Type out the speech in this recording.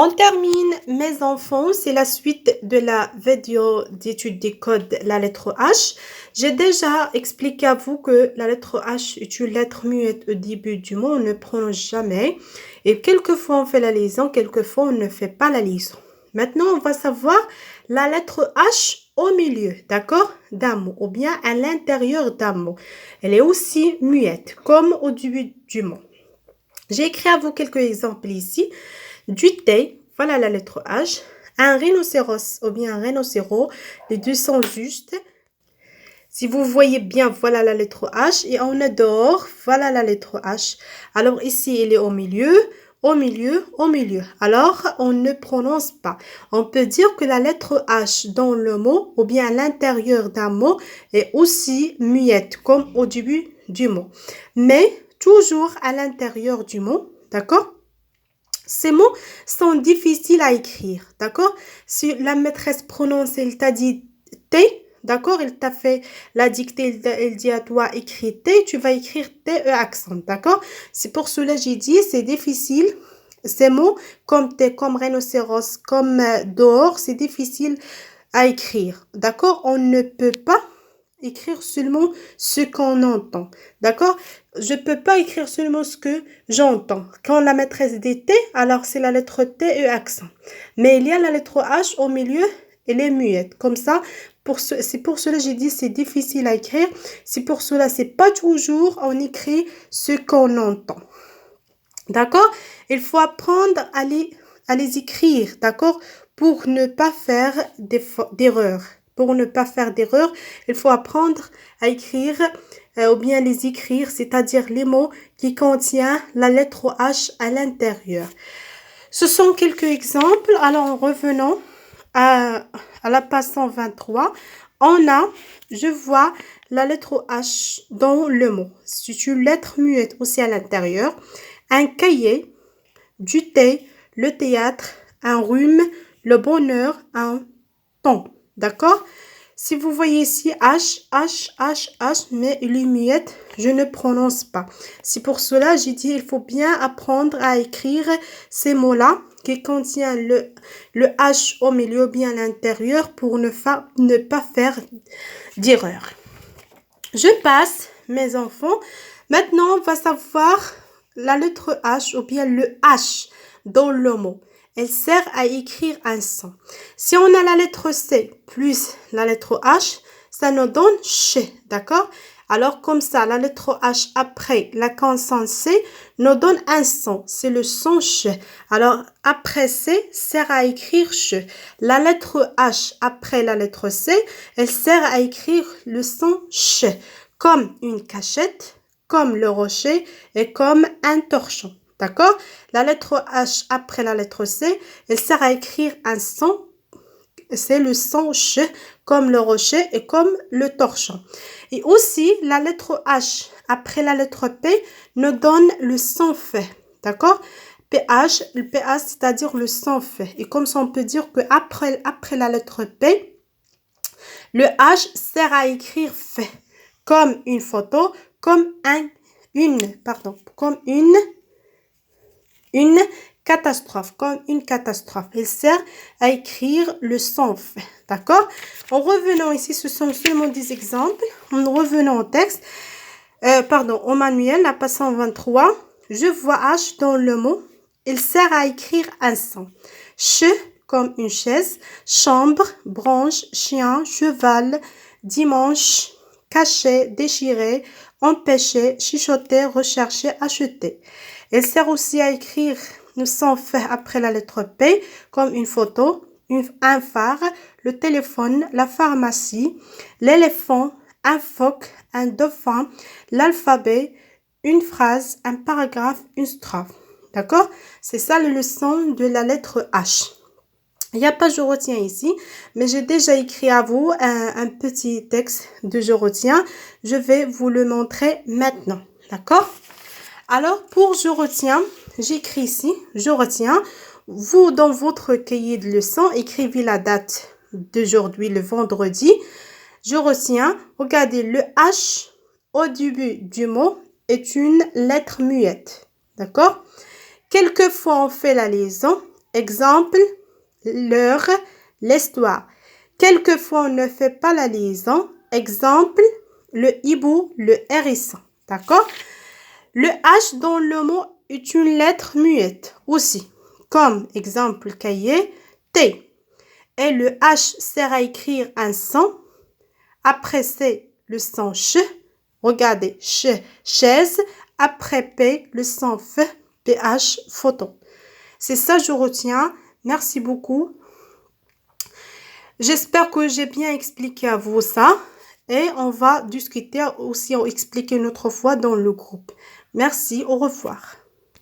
On termine, mes enfants, c'est la suite de la vidéo d'étude des codes, la lettre H. J'ai déjà expliqué à vous que la lettre H est une lettre muette au début du mot, on ne prononce jamais. Et quelquefois on fait la liaison, quelquefois on ne fait pas la liaison. Maintenant, on va savoir la lettre H au milieu, d'accord, d'un mot, ou bien à l'intérieur d'un mot. Elle est aussi muette, comme au début du mot. J'ai écrit à vous quelques exemples ici. Du thé, voilà la lettre H. Un rhinocéros ou bien un rhinocéros, les deux sont justes. Si vous voyez bien, voilà la lettre H. Et on est dehors, voilà la lettre H. Alors ici, il est au milieu, au milieu, au milieu. Alors, on ne prononce pas. On peut dire que la lettre H dans le mot ou bien à l'intérieur d'un mot est aussi muette, comme au début du mot. Mais toujours à l'intérieur du mot, d'accord? Ces mots sont difficiles à écrire, d'accord? Si la maîtresse prononce, elle t'a dit T, d'accord? Elle t'a fait la dictée, elle dit à toi écris T, tu vas écrire T-E accent, d'accord? C'est pour cela que j'ai dit c'est difficile. Ces mots comme T, comme rhinocéros, comme dehors, c'est difficile à écrire, d'accord? On ne peut pas écrire seulement ce qu'on entend, d'accord? Je ne peux pas écrire seulement ce que j'entends. Quand la maîtresse dit T, alors c'est la lettre T et accent. Mais il y a la lettre H au milieu, elle est muette. Comme ça, c'est pour cela que j'ai dit c'est difficile à écrire. C'est pour cela c'est pas toujours on écrit ce qu'on entend. D'accord? Il faut apprendre à les écrire, d'accord? Pour ne pas faire d'erreurs. Pour ne pas faire d'erreurs, il faut apprendre à écrire ou bien les écrire, c'est-à-dire les mots qui contiennent la lettre H à l'intérieur. Ce sont quelques exemples. Alors, revenons à la page 123. Je vois la lettre H dans le mot. C'est une lettre muette aussi à l'intérieur. Un cahier, du thé, le théâtre, un rhume, le bonheur, un ton. D'accord? Si vous voyez ici H, mais il est muette, je ne prononce pas. C'est pour cela j'ai dit il faut bien apprendre à écrire ces mots-là qui contiennent le H au milieu bien à l'intérieur pour ne pas faire d'erreur. Je passe, mes enfants. Maintenant, on va savoir la lettre H ou bien le H dans le mot. Elle sert à écrire un son. Si on a la lettre C plus la lettre H, ça nous donne ch, d'accord? Alors comme ça, la lettre H après la consonne C nous donne un son. C'est le son ch. Alors après C sert à écrire ch. La lettre H après la lettre C, elle sert à écrire le son ch. Comme une cachette, comme le rocher et comme un torchon. D'accord? La lettre H après la lettre C, elle sert à écrire un son. C'est le son ch comme le rocher et comme le torchon. Et aussi, la lettre H après la lettre P nous donne le son fait. D'accord? PH, le PH, c'est-à-dire le son fait. Et comme ça, on peut dire que après la lettre P, le H sert à écrire fait. Comme une photo, comme une catastrophe, comme une catastrophe. Il sert à écrire le son fait, d'accord? En revenant ici, ce sont seulement des exemples. En revenant au texte, au manuel, la page 123, je vois H dans le mot. Il sert à écrire un son. Ch, comme une chaise, chambre, branche, chien, cheval, dimanche, cacher, déchirer, empêcher, chuchoter, rechercher, acheter. Elle sert aussi à écrire le son fait après la lettre P, comme une photo, un phare, le téléphone, la pharmacie, l'éléphant, un phoque, un dauphin, l'alphabet, une phrase, un paragraphe, une strophe. D'accord? C'est ça le leçon de la lettre H. Il n'y a pas je retiens ici, mais j'ai déjà écrit à vous un petit texte de je retiens. Je vais vous le montrer maintenant. D'accord? Alors, pour je retiens, j'écris ici, je retiens. Vous, dans votre cahier de leçons, écrivez la date d'aujourd'hui, le vendredi. Je retiens, regardez, le H au début du mot est une lettre muette. D'accord? Quelquefois, on fait la liaison exemple, l'heure, l'histoire. Quelquefois, on ne fait pas la liaison. Exemple, le hibou, le hérisson. D'accord? Le H dans le mot est une lettre muette aussi. Comme exemple, cahier, T. Et le H sert à écrire un son. Après C, le son ch. Regardez, ch, chaise. Après P, le son f, ph, photo. C'est ça, je retiens. Merci beaucoup. J'espère que j'ai bien expliqué à vous ça. Et on va discuter aussi, expliquer une autre fois dans le groupe. Merci, au revoir.